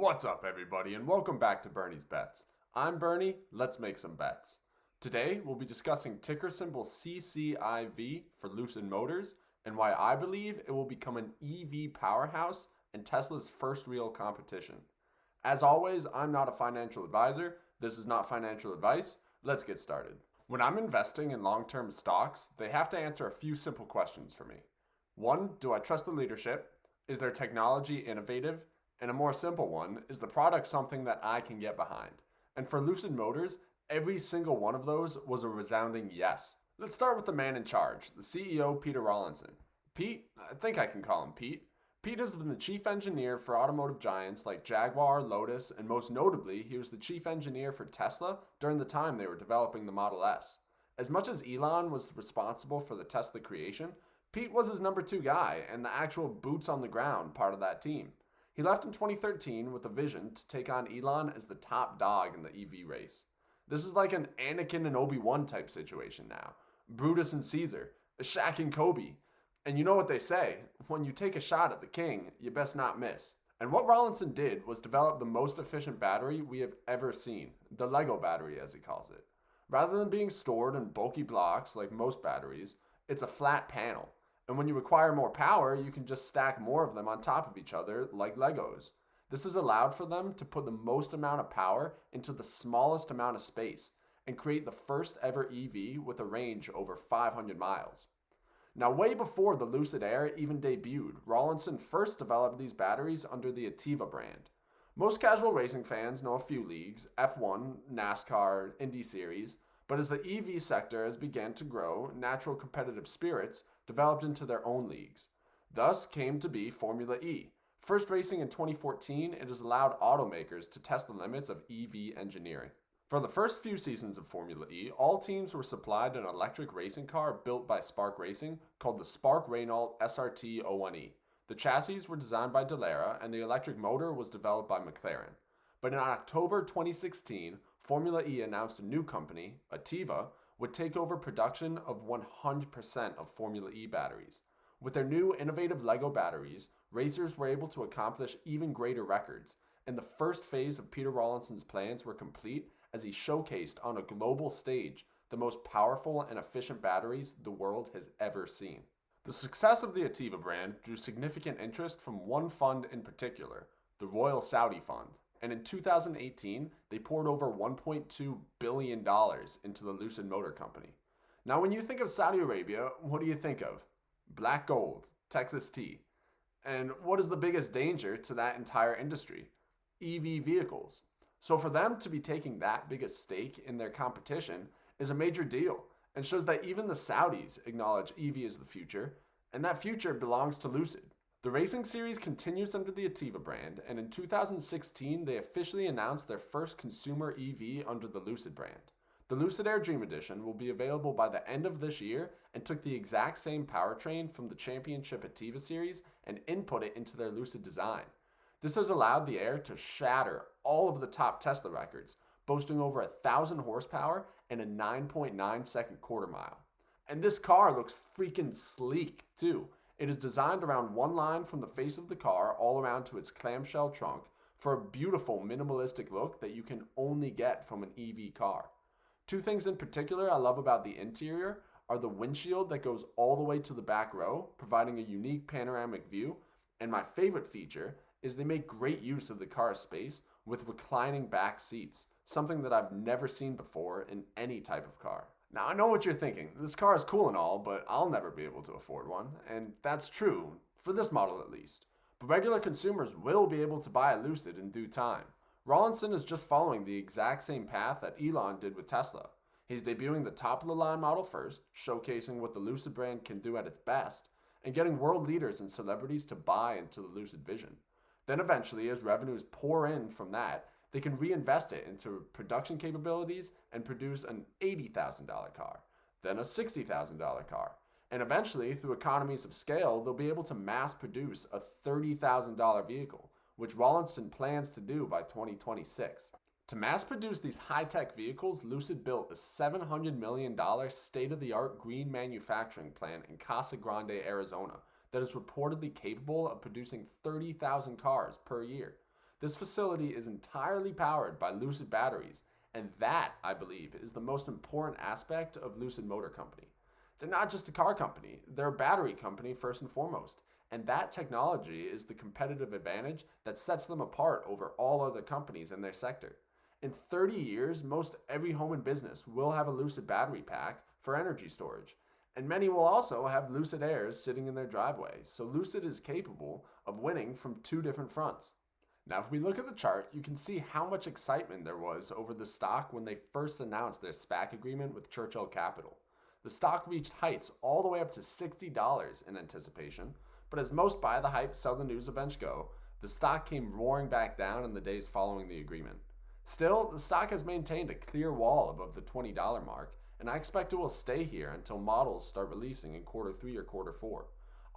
What's up, everybody, and welcome back to Bernie's Bets. I'm Bernie, let's make some bets. Today, we'll be discussing ticker symbol CCIV for Lucid Motors and why I believe it will become an EV powerhouse and Tesla's first real competition. As always, I'm not a financial advisor. This is not financial advice. Let's get started. When I'm investing in long-term stocks, they have to answer a few simple questions for me. 1, do I trust the leadership? Is their technology innovative? And a more simple one, is the product something that I can get behind? And for Lucid Motors, every single one of those was a resounding yes. Let's start with the man in charge, the CEO, Peter Rawlinson. Pete, I think I can call him Pete. Pete has been the chief engineer for automotive giants like Jaguar, Lotus, and most notably, he was the chief engineer for Tesla during the time they were developing the Model S. As much as Elon was responsible for the Tesla creation, Pete was his number 2 guy and the actual boots on the ground part of that team. He left in 2013 with a vision to take on Elon as the top dog in the EV race. This is like an Anakin and Obi-Wan type situation now. Brutus and Caesar, Shaq and Kobe. And you know what they say, when you take a shot at the king, you best not miss. And what Rawlinson did was develop the most efficient battery we have ever seen, the Lego battery as he calls it. Rather than being stored in bulky blocks like most batteries, it's a flat panel. And when you require more power, you can just stack more of them on top of each other like Legos. This has allowed for them to put the most amount of power into the smallest amount of space and create the first ever EV with a range over 500 miles. Now, way before the Lucid Air even debuted, Rawlinson first developed these batteries under the Ativa brand. Most casual racing fans know a few leagues, F1, NASCAR, Indy Series, but as the EV sector has begun to grow, natural competitive spirits developed into their own leagues. Thus came to be Formula E. First racing in 2014, it has allowed automakers to test the limits of EV engineering. For the first few seasons of Formula E, all teams were supplied an electric racing car built by Spark Racing called the Spark Renault SRT-01E. The chassis were designed by Dallara and the electric motor was developed by McLaren. But in October 2016, Formula E announced a new company, Ativa, would take over production of 100% of Formula E batteries. With their new innovative Lego batteries, racers were able to accomplish even greater records, and the first phase of Peter Rawlinson's plans were complete as he showcased on a global stage the most powerful and efficient batteries the world has ever seen. The success of the Ativa brand drew significant interest from one fund in particular, the Royal Saudi Fund. And in 2018, they poured over $1.2 billion into the Lucid Motor Company. Now, when you think of Saudi Arabia, what do you think of? Black gold, Texas tea. And what is the biggest danger to that entire industry? EV vehicles. So for them to be taking that big a stake in their competition is a major deal and shows that even the Saudis acknowledge EV is the future, and that future belongs to Lucid. The racing series continues under the Ativa brand, and in 2016, they officially announced their first consumer EV under the Lucid brand. The Lucid Air Dream Edition will be available by the end of this year and took the exact same powertrain from the Championship Ativa series and input it into their Lucid design. This has allowed the Air to shatter all of the top Tesla records, boasting over 1,000 horsepower and a 9.9 second quarter mile. And this car looks freaking sleek too. It is designed around one line from the face of the car all around to its clamshell trunk for a beautiful minimalistic look that you can only get from an EV car. 2 things in particular I love about the interior are the windshield that goes all the way to the back row, providing a unique panoramic view, and my favorite feature is they make great use of the car's space with reclining back seats, something that I've never seen before in any type of car. Now, I know what you're thinking. This car is cool and all, but I'll never be able to afford one. And that's true, for this model at least. But regular consumers will be able to buy a Lucid in due time. Rawlinson is just following the exact same path that Elon did with Tesla. He's debuting the top-of-the-line model first, showcasing what the Lucid brand can do at its best, and getting world leaders and celebrities to buy into the Lucid vision. Then eventually, as revenues pour in from that, they can reinvest it into production capabilities and produce an $80,000 car, then a $60,000 car. And eventually, through economies of scale, they'll be able to mass produce a $30,000 vehicle, which Rawlinson plans to do by 2026. To mass produce these high-tech vehicles, Lucid built a $700 million state-of-the-art green manufacturing plant in Casa Grande, Arizona, that is reportedly capable of producing 30,000 cars per year. This facility is entirely powered by Lucid batteries, and that, I believe, is the most important aspect of Lucid Motor Company. They're not just a car company, they're a battery company first and foremost. And that technology is the competitive advantage that sets them apart over all other companies in their sector. In 30 years, most every home and business will have a Lucid battery pack for energy storage. And many will also have Lucid Airs sitting in their driveway, so Lucid is capable of winning from two different fronts. Now, if we look at the chart, you can see how much excitement there was over the stock when they first announced their SPAC agreement with Churchill Capital. The stock reached heights all the way up to $60 in anticipation, but as most buy the hype, sell the news events go, the stock came roaring back down in the days following the agreement. Still, the stock has maintained a clear wall above the $20 mark, and I expect it will stay here until models start releasing in quarter 3 or quarter 4.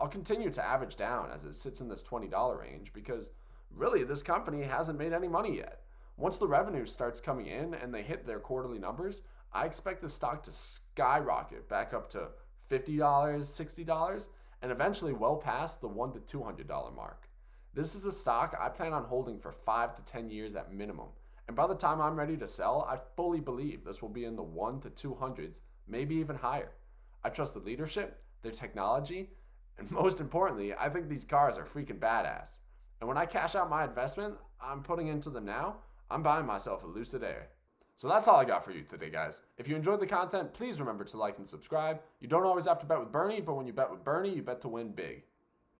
I'll continue to average down as it sits in this $20 range because really this company hasn't made any money yet. Once the revenue starts coming in and they hit their quarterly numbers, I expect the stock to skyrocket back up to $50, $60, and eventually well past the $100 to $200 mark. This is a stock I plan on holding for 5 to 10 years at minimum, and by the time I'm ready to sell, I fully believe this will be in the 1 to 200s, maybe even higher. I trust the leadership, their technology, and most importantly, I think these cars are freaking badass. And when I cash out my investment I'm putting into them now, I'm buying myself a Lucid Air. So that's all I got for you today, guys. If you enjoyed the content, please remember to like and subscribe. You don't always have to bet with Bernie, but when you bet with Bernie, you bet to win big.